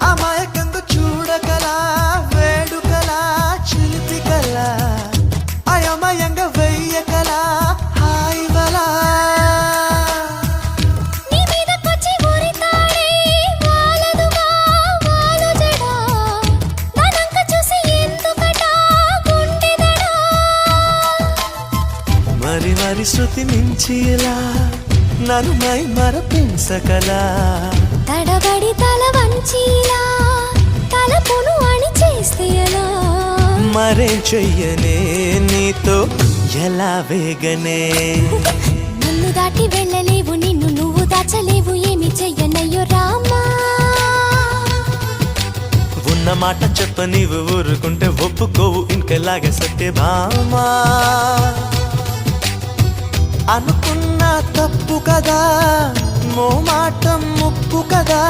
అమాయకంగా చూడగల వేడుకల చిలిపికల అయమయంగా వెయ్యకల హాయివల నీ మీదకొచ్చి ఉరితాడే వాలదుగా వాలు జడా నన్నంక చూసి ఎందుకట గుండెదడా మరి మరి శృతి మించి ఇలా నన్ను మై మరపించకలా తడబడి తల వంచిలా తలపును అని చేస్తే ఎలా మరేం చెయ్యనే నీతో ఎలా వేగనే నన్ను దాటి వెళ్ళలేవు నిన్ను నువ్వు దాచలేవు ఏమి చెయ్యనయ్యో రామా ఉన్న మాట చెప్ప నీవు ఊరుకుంటే ఒప్పుకోవు ఇంకెలాగే సత్య భామా అనుకున్నా తప్పు కదా మో మాట ముప్పు కదా